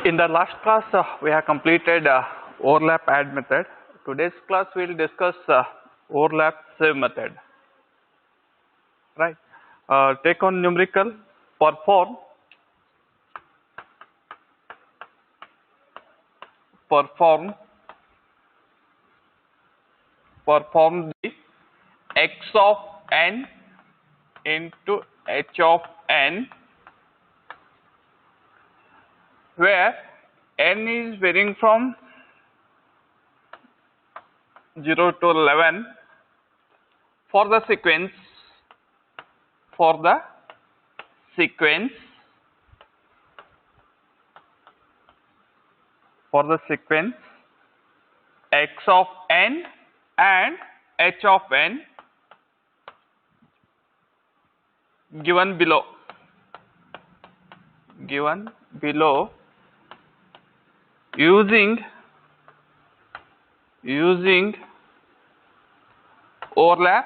In the last class, we have completed overlap add method. Today's class we will discuss overlap save method. Right? Take on numerical perform the x of n into h of n, where n is varying from 0 to 11 for the sequence x of n and h of n given below using overlap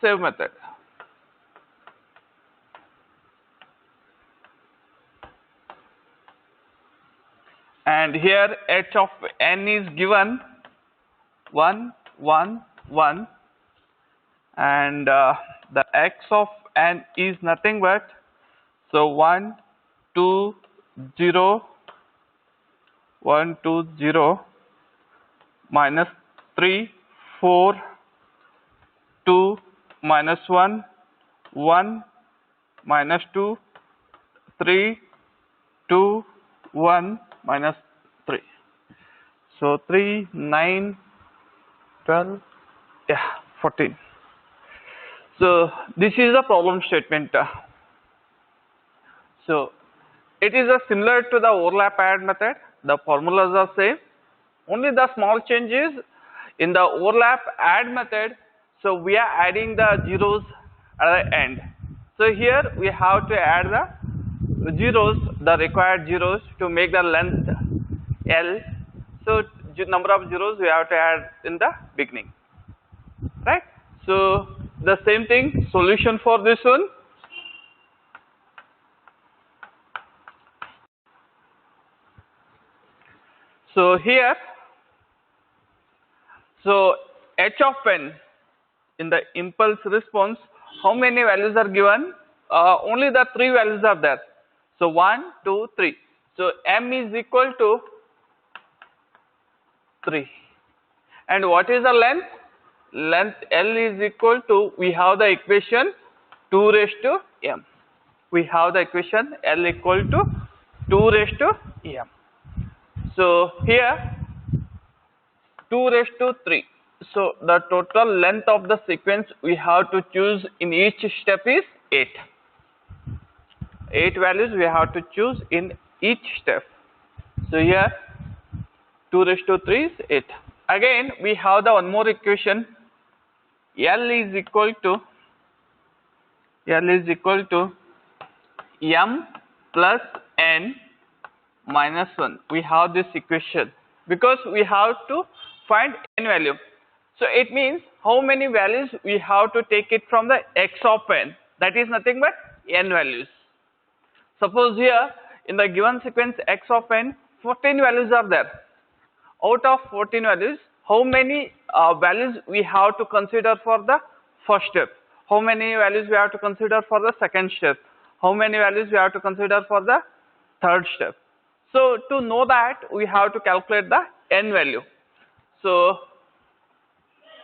save method. And here h of n is given 1 1 1 and the x of n is nothing but 1 2 0 1 2 0 minus 3 4 2 minus 1 1 minus 2 3 2 1 minus 3. So 3 9 12 14. So this is the problem statement. So it is similar to the overlap add method. The formulas are same. Only the small changes in the overlap add method. So we are adding the zeros at the end. So here we have to add the zeros, the required zeros to make the length L. So number of zeros we have to add in the beginning, right? So the same thing, solution for this one. So here, so h of n in the impulse response, how many values are given? Only the 3 values are there. So 1 2 3. So m is equal to 3. And what is the length? Length L is equal to, we have the equation 2 raised to m. We have the equation L equal to 2 raised to m. So here 2 raised to 3. So the total length of the sequence we have to choose in each step is 8. 8 values we have to choose in each step. So here 2 raised to 3 is 8. Again we have the one more equation, L is equal to m plus n minus 1. We have this equation because we have to find n value. So it means how many values we have to take it from the x of n, that is nothing but n values. Suppose here in the given sequence x of n, 14 values are there. Out of 14 values, how many values we have to consider for the first step? How many values we have to consider for the second step? How many values we have to consider for the third step? So to know that, we have to calculate the n value. So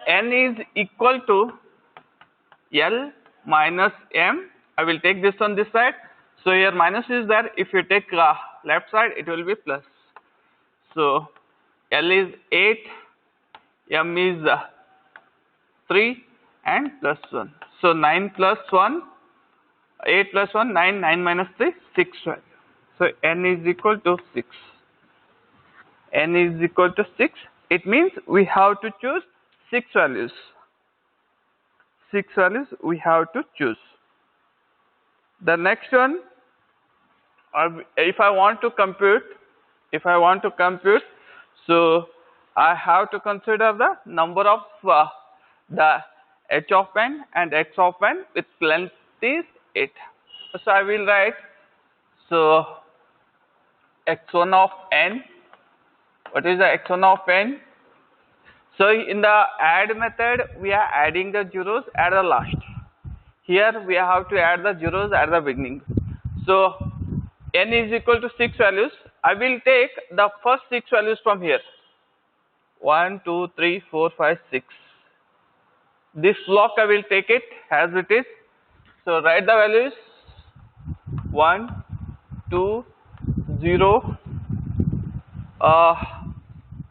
n is equal to L minus m. I will take this on this side. So here minus is there. If you take left side, it will be plus. So L is 8, m is 3 and plus 1. So 9 plus 1, 8 plus 1, 9, 9 minus 3, 6 value. So n is equal to 6. N is equal to 6. It means we have to choose 6 values. 6 values we have to choose. The next one, if I want to compute, so I have to consider the number of the h of n and x of n with length is 8. So I will write So x1 of n, what is the x1 of n? So in the add method, we are adding the zeros at the last. Here we have to add the zeros at the beginning. So n is equal to 6 values. I will take the first 6 values from here. 1, 2, 3, 4, 5, 6. This block I will take it as it is. So write the values 1, 2, 0,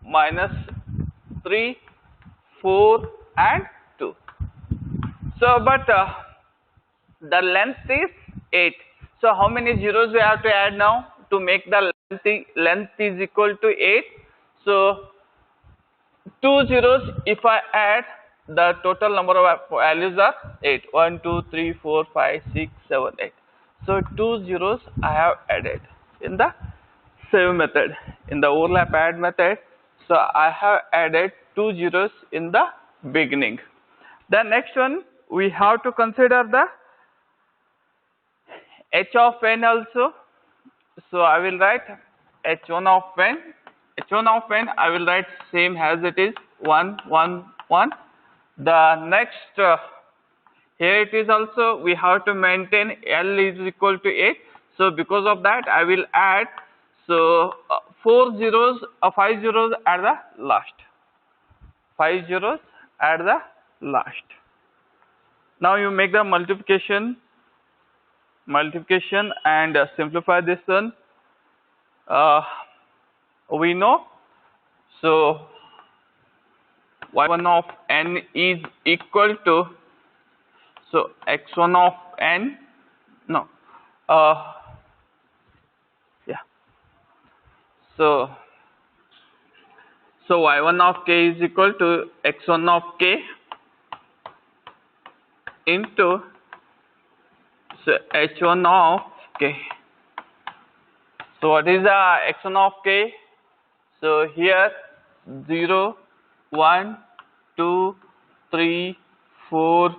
minus 3, 4 and 2. So but the length is 8. So how many zeros we have to add now to make the length is equal to 8? So 2 zeros, if I add, the total number of values are 8. 1, 2, 3, 4, 5, 6, 7, 8. So 2 zeros I have added in the same method, in the overlap add method. So I have added 2 zeros in the beginning. The next one, we have to consider the h of n also. So I will write h1 of n. h1 of n I will write same as it is, 1, 1, 1. The next, here it is also, we have to maintain L is equal to 8. So because of that, I will add, so 4 zeros, 5 zeros at the last. 5 zeros at the last. Now you make the multiplication and simplify this one. We know, so y1 of n is equal to, so x1 of n, no, yeah, so y1 of k is equal to x1 of k into, so h1 of k. So what is the x1 of k? So here 0, 1, 2, 3, 4,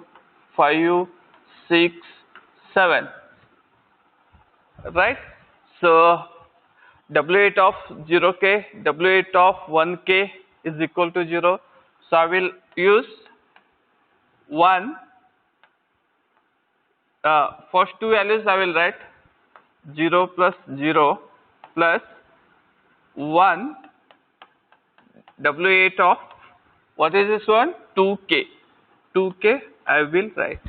5, 6, 7, right? So W8 of 0k, W8 of 1k is equal to 0. So I will use 1. First two values I will write 0 plus 0 plus 1 W8 of, what is this one? 2k. 2k I will write.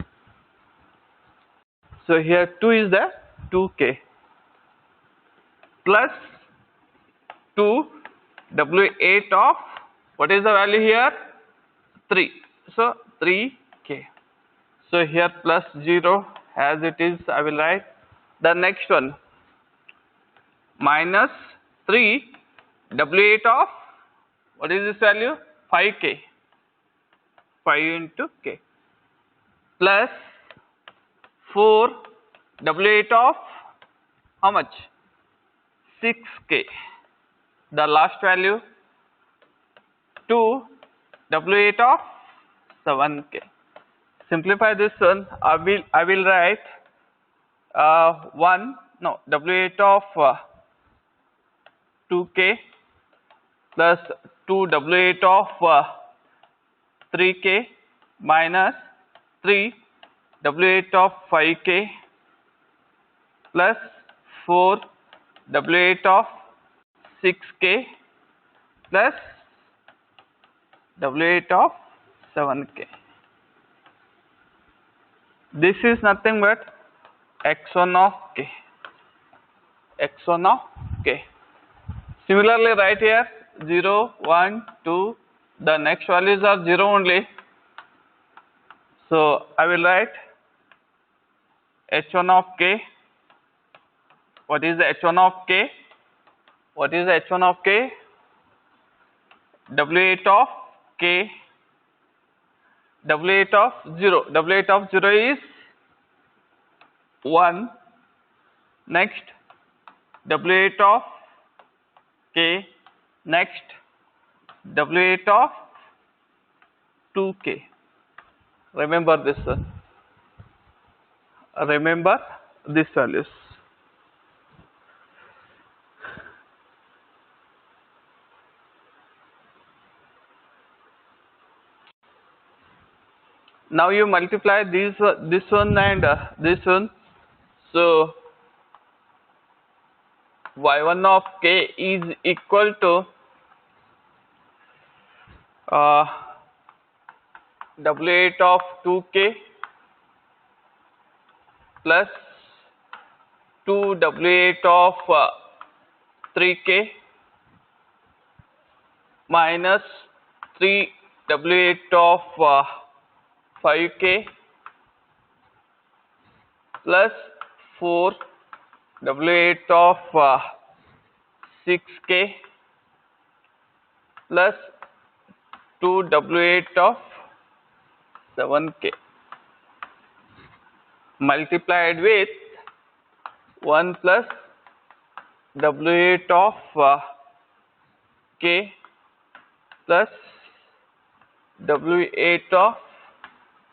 So here 2 is the 2k plus 2 W8 of, what is the value here? 3. So 3k. So here plus 0 as it is I will write. The next one, minus 3 W8 of, what is this value? 5k. 5 into k plus 4 W8 of how much? 6k. The last value 2 W8 of 7k. Simplify this one. I will write W8 of 2k plus 2 W8 of 3k minus 3 W8 of 5k plus 4 W8 of 6k plus W8 of 7k. This is nothing but x1 of k. x1 of k. Similarly, right here 0, 1, 2. The next values are 0 only. So I will write h1 of k. What is the h1 of k? What is the h1 of k? W8 of k. W8 of 0. W8 of 0 is 1. Next W8 of k. Next W8 of 2k. Remember this one. Remember these values. Now you multiply this one and this one. So y1 of k is equal to uh, w8 of 2k plus 2 w8 of 3k minus 3 w8 of 5k plus 4 w8 of 6k plus 2 w8 of 7k multiplied with 1 plus w8 of k plus w8 of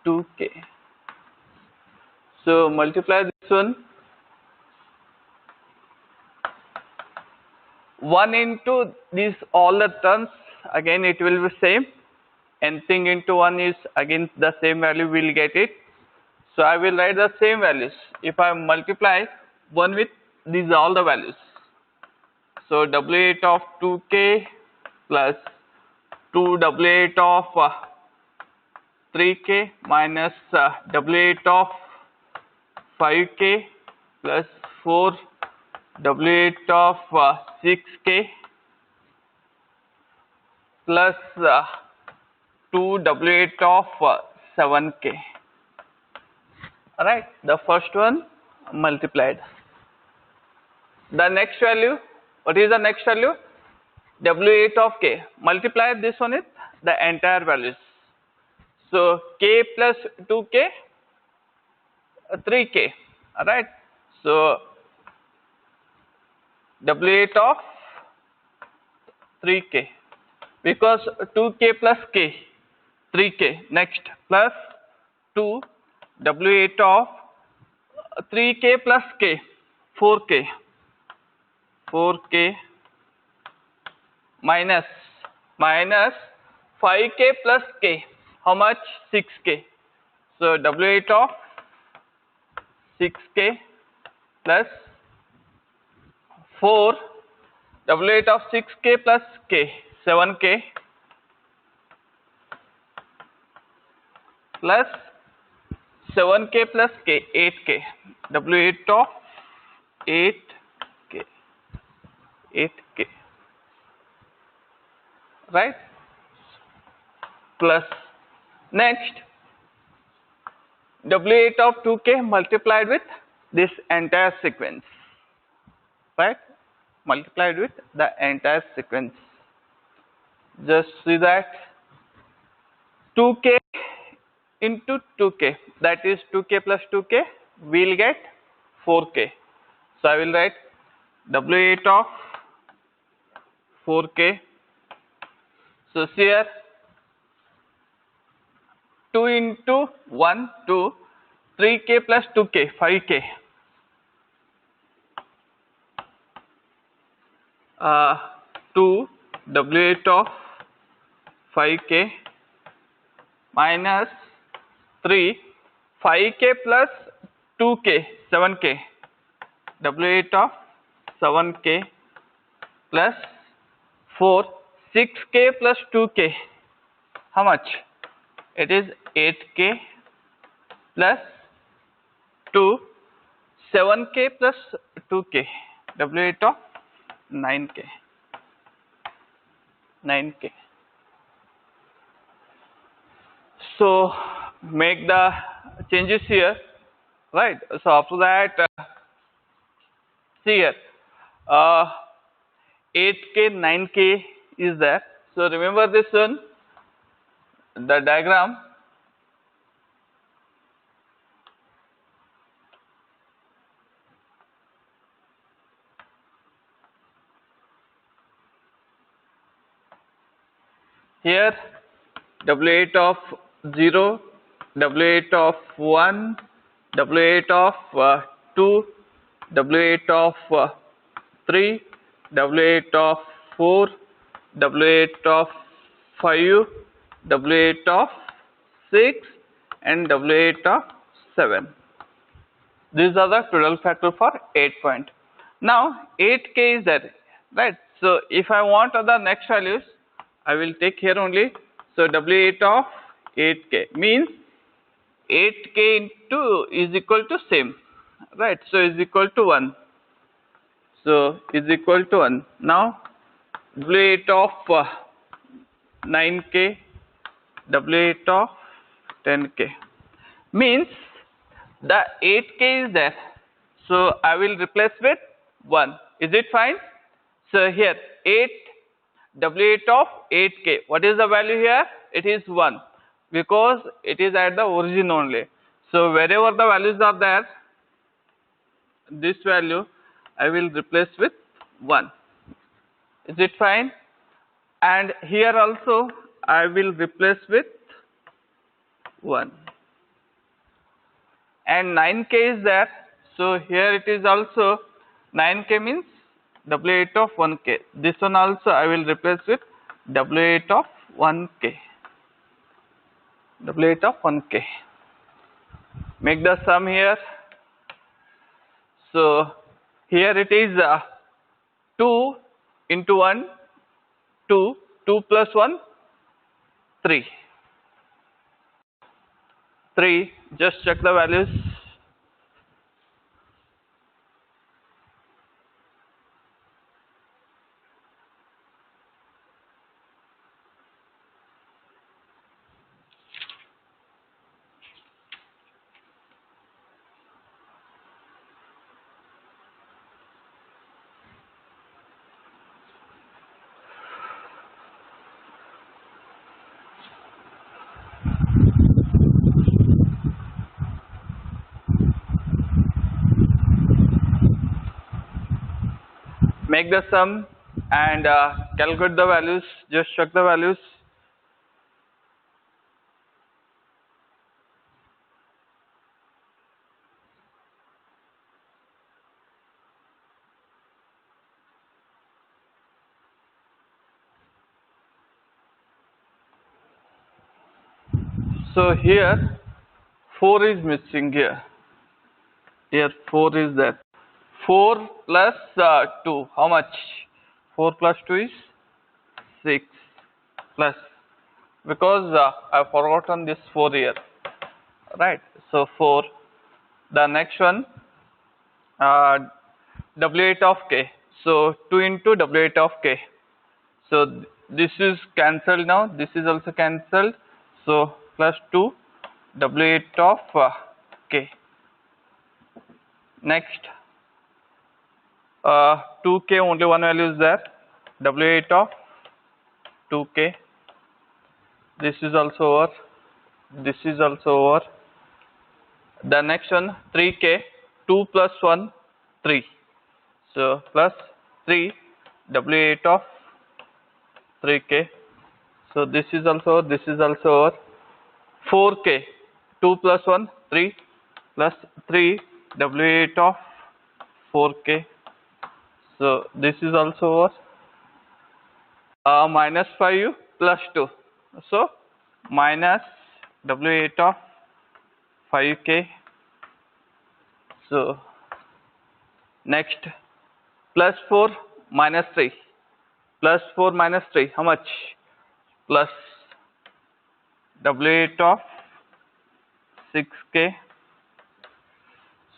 2k. So multiply this one. 1 into these all the terms, again it will be same. Anything into 1 is again the same value, we will get it. So I will write the same values. If I multiply 1 with these all the values, so w8 of 2k plus 2 w8 of 3k minus w8 of 5k plus 4 w8 of 6k plus 2 w8 of 7k. Alright, the first one multiplied. The next value, what is the next value? w8 of k. Multiply this one with the entire values. So k plus 2k, 3k. Alright, so w8 of 3k, because 2k plus k, 3k. Next plus 2 w8 of 3k plus k, 4k, 4k minus 5k plus k, how much? 6k. So w8 of 6k plus 4 w8 of 6k plus k, 7k plus 7k plus k, 8k. w8 of 8k, 8k, right? Plus next w8 of 2k multiplied with this entire sequence, right? Multiplied with the entire sequence. Just see that 2k into 2k, that is 2k plus 2k, we will get 4k. So I will write w8 of 4k. So here 2 into 1, 2, 3k plus 2k, 5k. 2 w8 of 5k minus 3, 5k plus 2k, 7k, w8 of 7k plus 4, 6k plus 2k, how much? It is 8k plus 2, 7k plus 2k, w8 of 9k, 9k. So make the changes here, right? So after that, see here, 8k, 9k is there. So remember this one, the diagram. Here w8 of 0, w8 of 1, w8 of 2, w8 of 3, w8 of 4, w8 of 5, w8 of 6 and W8 of 7. These are the total factor for 8 point. Now 8k is there, right? So if I want other next values, I will take here only. So W8 of 8k means 8k into is equal to same, right? So is equal to 1. So is equal to 1. Now W8 of 9k, W8 of 10k means the 8k is there. So I will replace with 1. Is it fine? So here 8 W8 of 8k. What is the value here? It is 1 because it is at the origin only. So wherever the values are there, this value I will replace with 1. Is it fine? And here also I will replace with 1. And 9k is there. So here it is also 9k means W8 of 1k. This one also I will replace with W8 of 1k. W8 of 1k. Make the sum here. So here it is 2 into 1, 2, 2 plus 1, 3. 3, just check the values. Make the sum and calculate the values. Just check the values. So here 4 is missing here. Here 4 is there. 4 plus 2, how much? 4 plus 2 is 6 plus, because I have forgotten this 4 here, right? So 4. The next one W8 of k. So 2 into W8 of k. So this is cancelled now. This is also cancelled. So plus 2 W8 of k. Next 2k, only one value is there. W8 of 2k. This is also over. This is also over. The next one 3k. 2 plus 1, 3. So plus 3 W8 of 3k. So this is also over. This is also over. 4k. 2 plus 1, 3 plus 3 W8 of 4k. So this is also over. Minus 5 plus 2. So minus W8 of 5k. So next plus 4 minus 3. Plus 4 minus 3, how much? Plus W8 of 6k.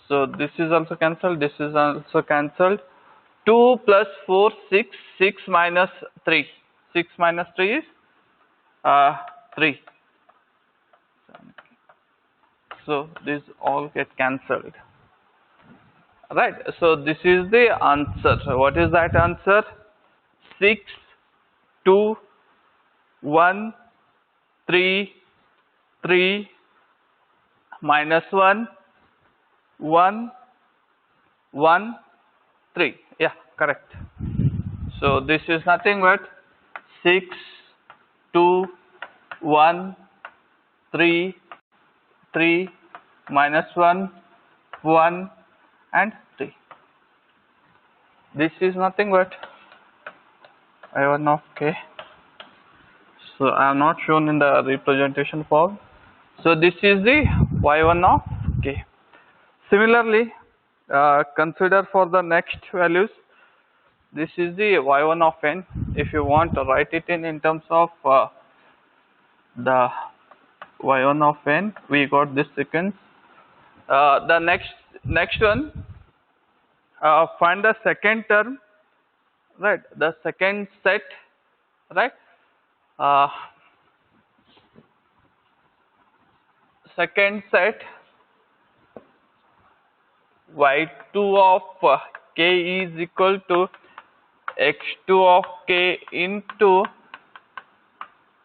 So this is also cancelled. This is also cancelled. 2 plus 4, 6. 6 minus 3. 6 minus 3 is 3. So these all get cancelled. Right. So this is the answer. What is that answer? 6, 2, 1, 3, 3, minus 1, 1, 1, 3. Yeah, correct. So this is nothing but 6, 2, 1, 3, 3, minus 1, 1, and 3. This is nothing but I1 of k. So I have not shown in the representation form. So this is the y1 of k. Similarly, consider for the next values. This is the y1 of n. If you want to write it in terms of the y1 of n, we got this sequence. The next one, find the second term, right? The second set, right? Uh, Second set y2 of k is equal to x2 of k into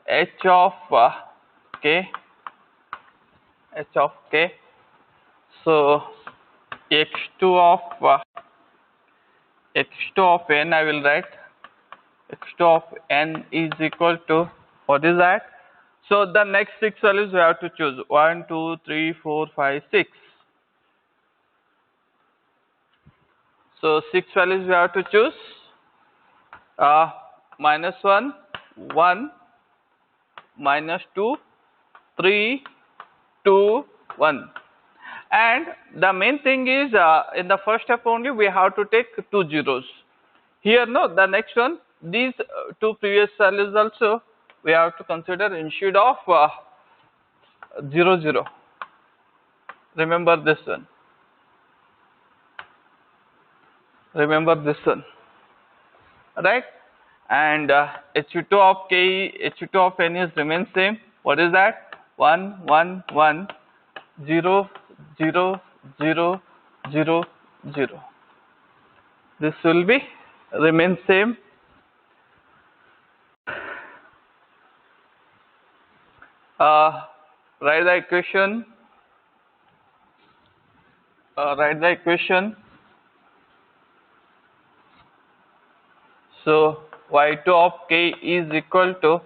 h of k, h of k. So x2 of x2 of n, I will write x2 of n is equal to, what is that? So the next six values we have to choose 1, 2, 3, 4, 5, 6. So six values we have to choose. Minus 1, 1, minus 2, 3, 2, 1. And the main thing is in the first step only we have to take two zeros. Here no, the next one, these two previous values also we have to consider instead of 0, 0. Remember this one. Remember this one. Right? And h2 of k, h2 of n is remains same. What is that? 1, 1, 1, 0, 0, 0, 0, 0. This will be remain same. Write the equation. Write the equation. So y2 of k is equal to,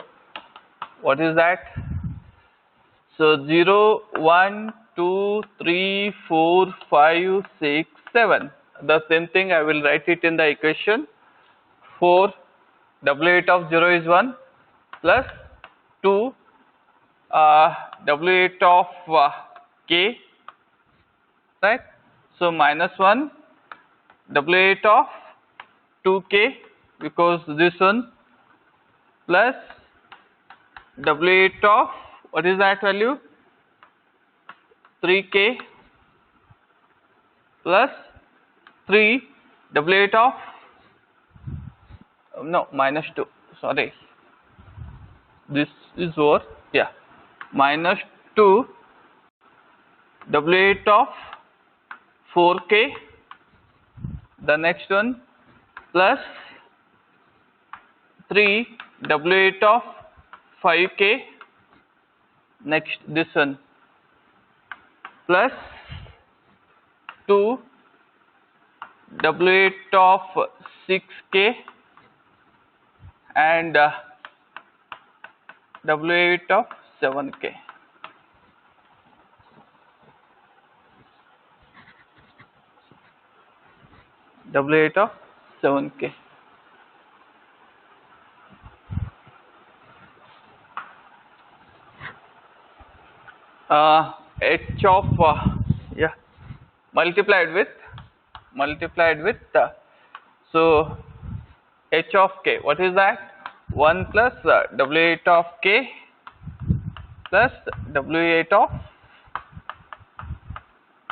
what is that? So 0, 1, 2, 3, 4, 5, 6, 7. The same thing I will write it in the equation. 4, W8 of 0 is 1 plus 2, W8 of k, right? So minus 1, W8 of 2k, because this one, plus W8 of, what is that value? 3k plus 3 W8 of, no, minus 2, sorry, this is over, yeah, minus 2 W8 of 4k, the next one, plus 3 W8 of 5k, next this one, plus 2 W8 of 6k and W8 of 7k. W8 of 7k. H of yeah, multiplied with so h of k, what is that? 1 plus W8 of k plus W8 of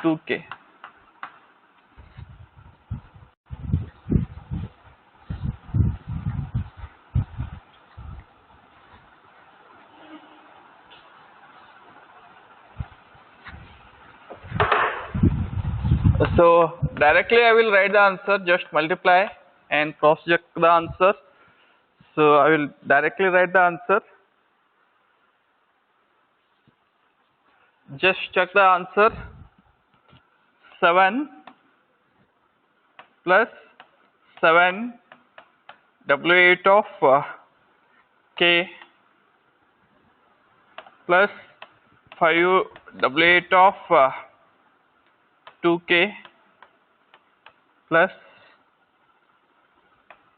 2k. So directly I will write the answer, just multiply and cross check the answer. So I will directly write the answer. Just check the answer. 7 plus 7 W8 of k plus 5 W8 of 2k plus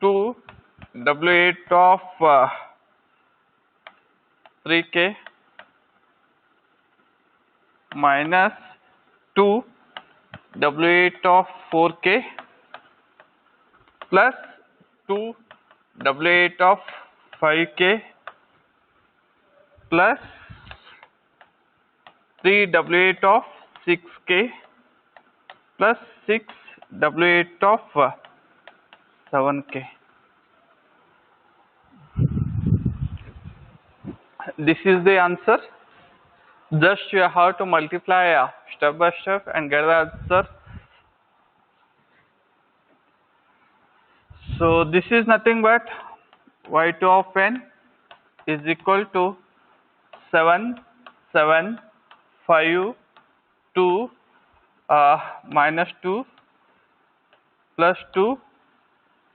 2 W8 of 3k minus 2 W8 of 4k plus 2 W8 of 5k plus 3 W8 of 6k plus 6 W8 of 7k. This is the answer. Just you have to multiply step by step and get the answer. So this is nothing but y2 of n is equal to 7, 7, 5, 2, minus 2 plus 2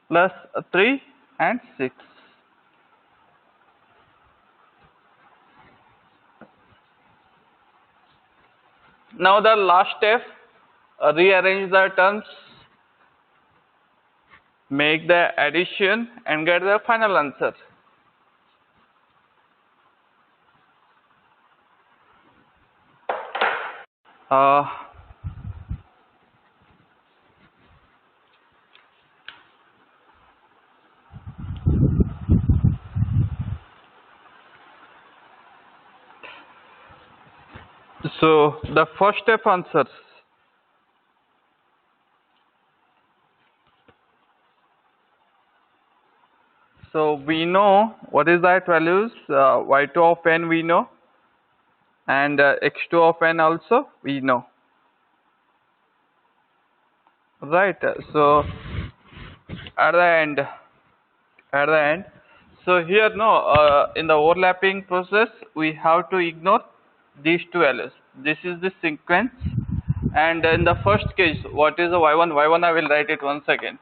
plus 3 and 6. Now the last step, rearrange the terms, make the addition and get the final answer. So the first step answers. So we know what is that values, y2 of n we know, and x2 of n also we know, right? So at the end, so here in the overlapping process we have to ignore these two values. This is the sequence, and in the first case, what is the y1? Y1 I will write it once again.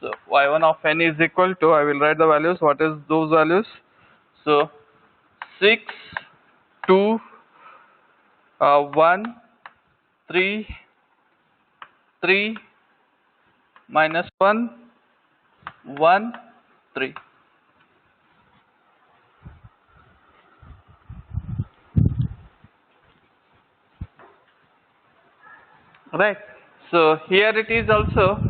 So y1 of n is equal to, I will write the values. What is those values? So 6, 2, 1, 3, 3, minus 1, 1, 3. Right. So here it is also.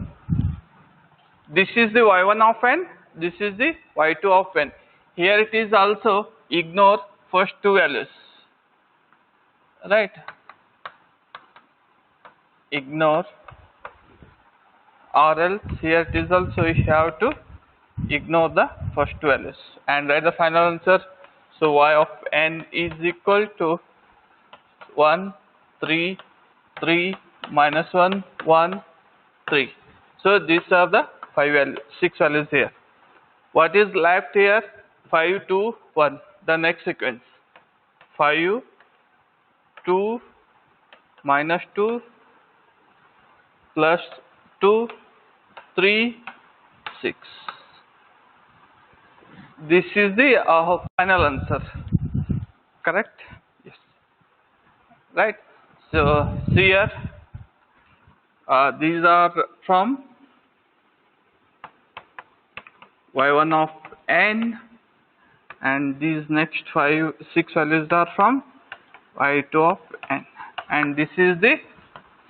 This is the y1 of n. This is the y2 of n. Here it is also, ignore first two values. Right. Ignore, or else here it is also you have to ignore the first two values and write the final answer. So y of n is equal to 1, 3, 3, minus 1, 1, 3. So these are the 6 values here. What is left here? 5, 2, 1. The next sequence. 5, 2, minus 2, plus 2, 3, 6. This is the final answer. Correct? Yes. Right. So here, these are from y1 of n, and these next 6 values are from y2 of n, and this is the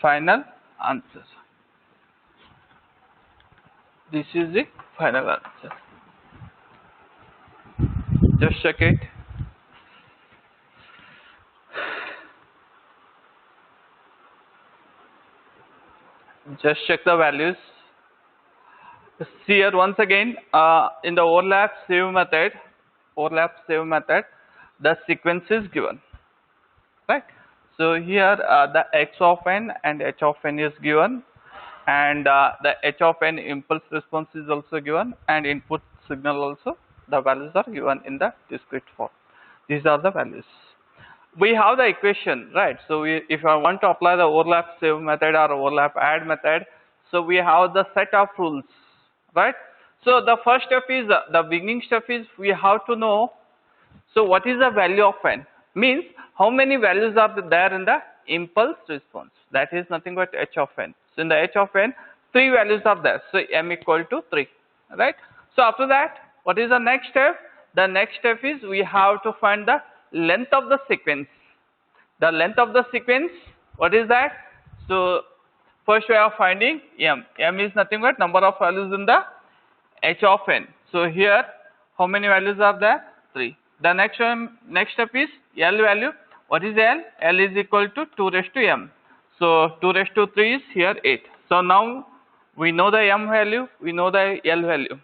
final answer. This is the final answer. Just check it. Just check the values. See here once again, in the overlap save method, the sequence is given, right? So here the x of n and h of n is given, and the h of n impulse response is also given, and input signal also, the values are given in the discrete form. These are the values. We have the equation, right? So if I want to apply the overlap save method or overlap add method, so we have the set of rules, right? So the first step is, the beginning step is, we have to know, so what is the value of n? Means how many values are there in the impulse response? That is nothing but h of n. So in the h of n, 3 values are there. So m equal to 3, right? So after that, what is the next step? The next step is, we have to find the length of the sequence. The length of the sequence, what is that? So first way of finding m. M is nothing but number of values in the h of n. So here how many values are there? 3. The next step is L value. What is L? L is equal to 2 raised to m. So 2 raised to 3 is here 8. So now we know the m value, we know the L value.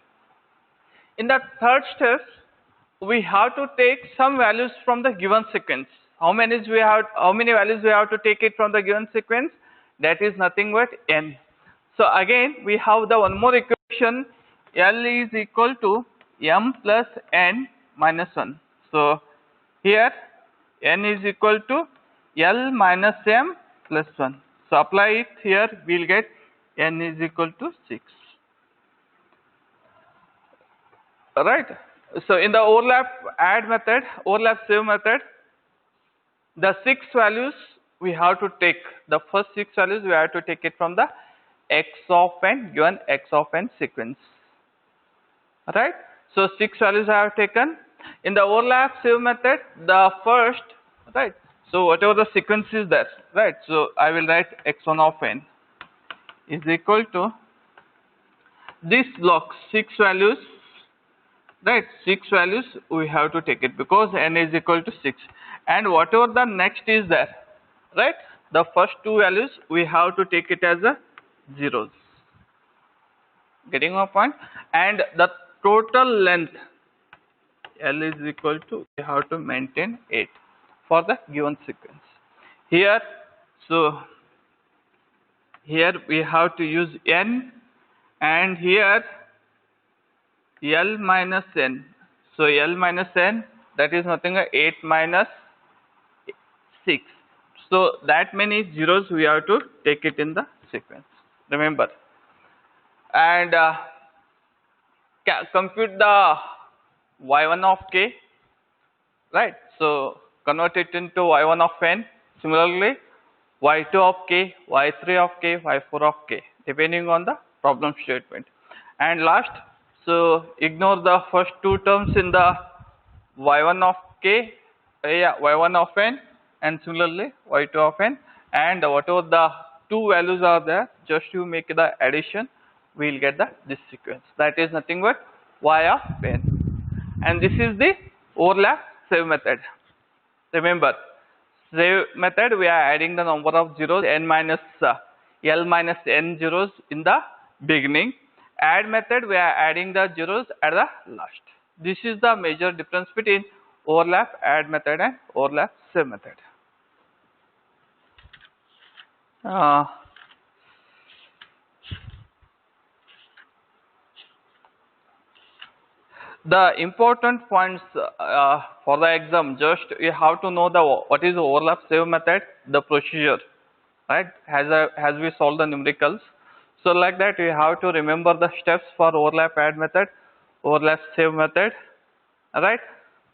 In the third step, we have to take some values from the given sequence. How many values we have to take it from the given sequence? That is nothing but n. So again we have the one more equation, L is equal to m plus n minus 1. So here n is equal to L minus m plus 1. So apply it here, we will get n is equal to 6. Alright. So in the overlap save method, the 6 values we have to take, the first 6 values we have to take it from the x of n given x of n sequence. Right? So 6 values I have taken. In the overlap save method, the first, right? So whatever the sequence is there, right? So I will write x1 of n is equal to this block 6 values, right? 6 values we have to take it because n is equal to 6, and whatever the next is there, right? The first 2 values we have to take it as a zeros. Getting my point? And the total length L is equal to, we have to maintain 8 for the given sequence. Here, so here we have to use n, and here L minus n. So L minus n, that is nothing but 8 minus 6. So that many zeros we have to take it in the sequence. Remember. And compute the y1 of k, right? So convert it into y1 of n. Similarly, y2 of k, y3 of k, y4 of k, depending on the problem statement. And last, so ignore the first 2 terms in the y1 of k, y1 of n, and similarly y2 of n, and whatever the 2 values are there, just you make the addition, we will get this sequence. That is nothing but y of n. And this is the overlap save method. Remember, save method we are adding the number of zeros n minus L minus n zeros in the beginning. Add method we are adding the zeros at the last. This is the major difference between overlap add method and overlap save method. The important points for the exam, just you have to know what is the overlap save method, the procedure, right? As we solve the numericals. So like that you have to remember the steps for overlap add method, overlap save method, right?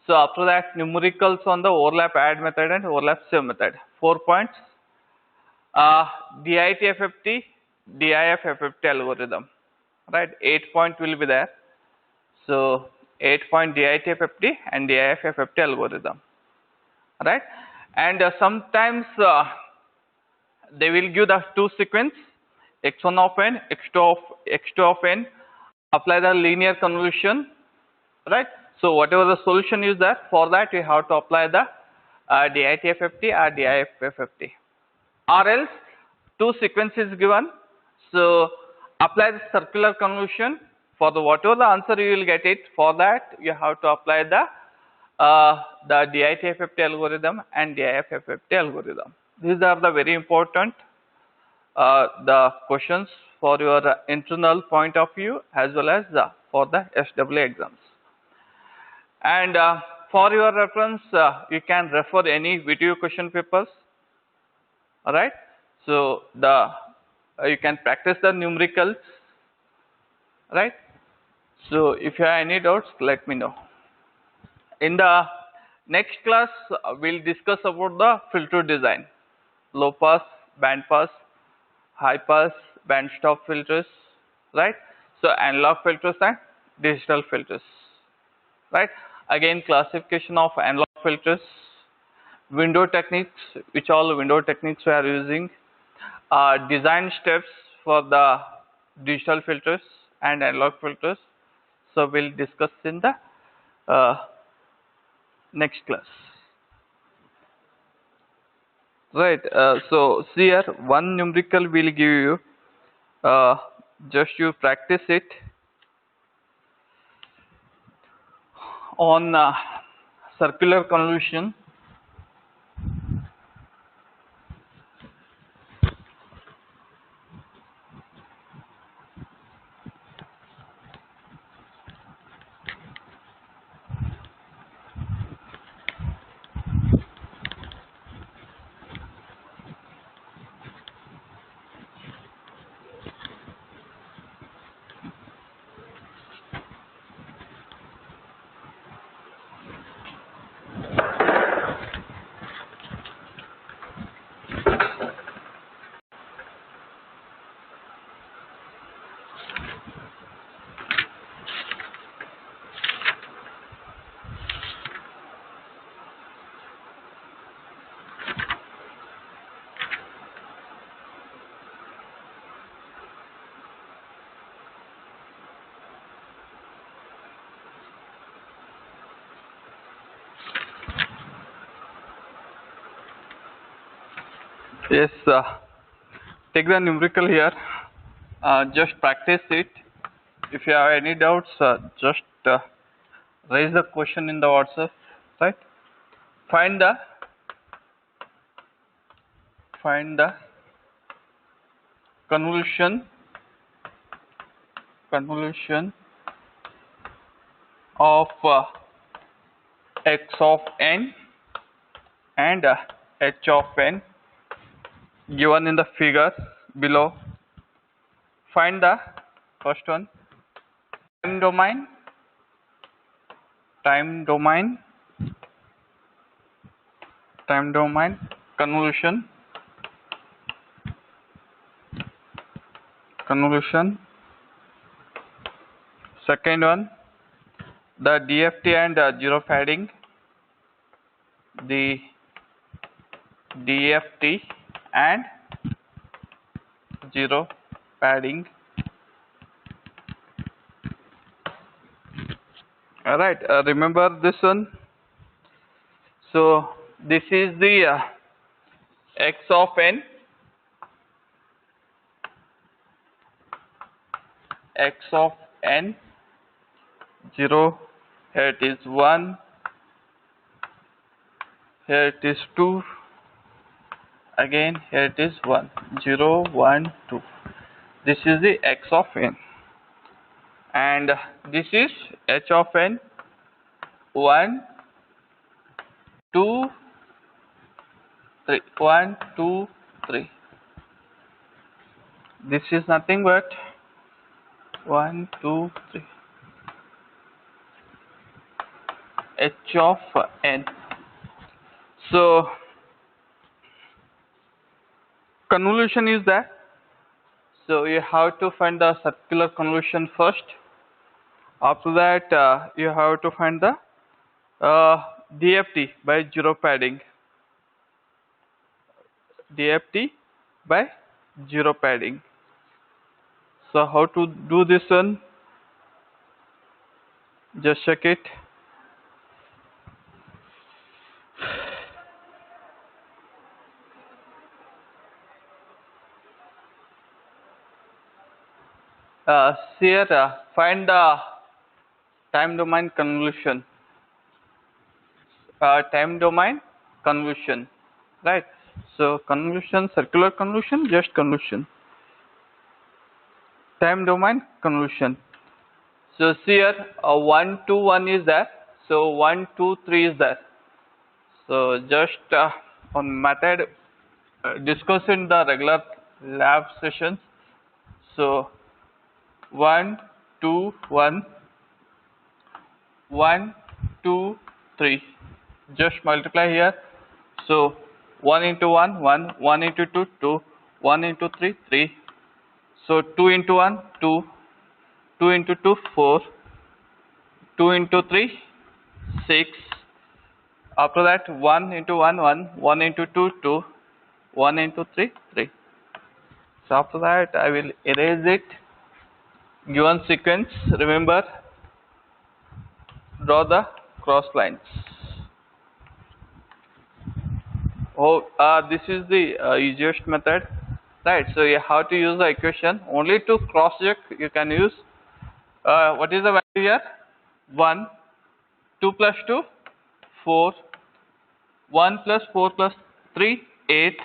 So after that numericals on the overlap add method and overlap save method. 4 points. DIT-FFT, DIF-FFT algorithm, right? 8 point will be there. So 8 point DIT-FFT and DIF-FFT algorithm, right? And sometimes they will give the 2 sequence, x1 of n, x2 of n, apply the linear convolution, right? So whatever the solution is there, for that you have to apply the DIT-FFT or DIF-FFT. Or else 2 sequences given, so apply the circular convolution. For the whatever the answer you will get it, for that you have to apply the DIT-FFT algorithm and DIF-FFT algorithm. These are the very important the questions for your internal point of view as well as for the SWA exams. And for your reference, you can refer any video question papers. Alright, so you can practice the numericals, right? So if you have any doubts, let me know. In the next class, we'll discuss about the filter design, low pass, band pass, high pass, band stop filters, right? So analog filters and digital filters, right? Again, classification of analog filters, window techniques, which all window techniques we are using, design steps for the digital filters and analog filters. So we'll discuss in the next class. Right. So see here, one numerical will give you. Uh, just you practice it on circular convolution. Yes. Take the numerical here. Just practice it. If you have any doubts, just raise the question in the WhatsApp. Right. Find the convolution of x of n and h of n given in the figure below. Find the first one, time domain convolution. Second one, the DFT and zero padding. The DFT and zero padding. Alright, remember this one. So this is the x of n, zero, here it is 1, here it is 2, again here it is 1, 0, 1, 2. This is the x of n, and this is h of n, 1, 2, 3, 1, 2, 3. This is nothing but 1, 2, 3. H of n. So convolution is that. So you have to find the circular convolution first. After that, you have to find the DFT by zero padding. DFT by zero padding. So how to do this one? Just check it. Here, find the time domain convolution. Right? So convolution, circular convolution, just convolution. Time domain convolution. So see here, 1, 2, 1 is there. So 1, 2, 3 is there. So just on method discuss in the regular lab sessions. So 1, 2, 1, 1, 2, 3. Just multiply here. So 1 into 1, 1, 1 into 2, 2, 1 into 3, 3. So 2 into 1, 2, 2 into 2, 4, 2 into 3, 6, After that 1 into 1 1, 1 into 2 2, 1 into 3 3. So after that I will erase it. Given sequence, remember, draw the cross lines. Oh, this is the easiest method, right? So you have to use the equation only to cross check. You can use what is the value here? 1, 2 plus 2, 4, 1 plus 4 plus 3, 8,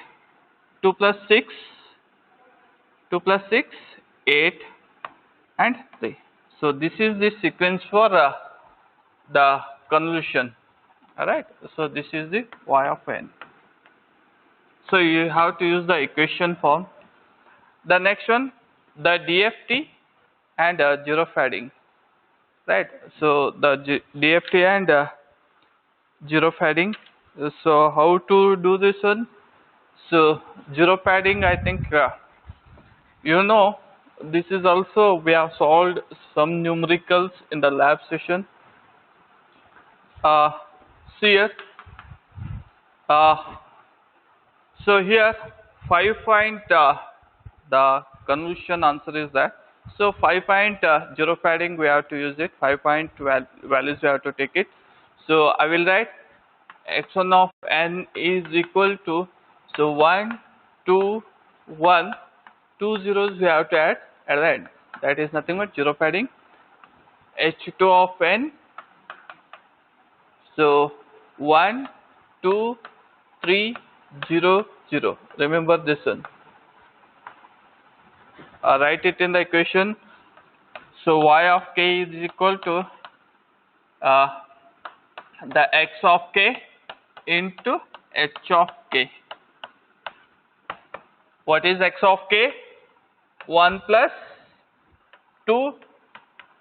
2 plus 6, 2 plus 6, 8, and 3. So this is the sequence for the convolution. Alright, so this is the y of n. So you have to use the equation form. The next one, the DFT and zero fading. Right, so the DFT and zero fading. So how to do this one? So zero padding, I think you know, this is also we have solved some numericals in the lab session. See here, uh, so here 5 point the convolution answer is that. So 5 point zero padding we have to use it. 5 point values we have to take it. So I will write x1 of n is equal to, so 1 2 1, 2 zeros we have to add at the end. That is nothing but zero padding. h2 of n, so 1 2 3 0 0. Remember this one. Write it in the equation. So y of k is equal to the x of k into h of k. What is x of k? 1 plus 2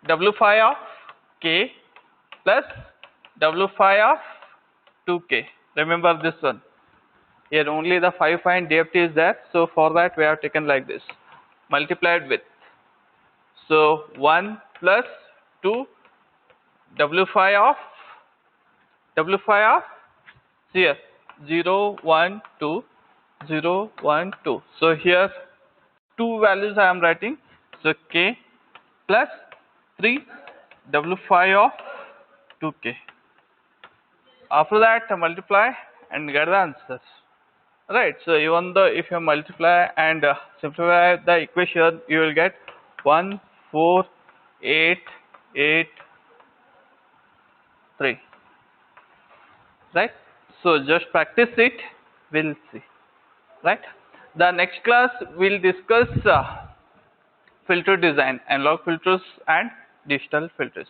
w phi of k plus w phi of 2k. Remember this one. Here only the 5 point DFT is there. So for that we have taken like this. Multiplied with. So 1 plus 2 w phi of here 0 1 2 0 1 2. So here two values I am writing. So k plus 3 w phi of 2k. After that multiply and get the answers. Right. So even though if you multiply and simplify the equation, you will get 1 4 8 8 3. Right. So just practice it. We'll see. Right. The next class we'll discuss filter design, analog filters and digital filters.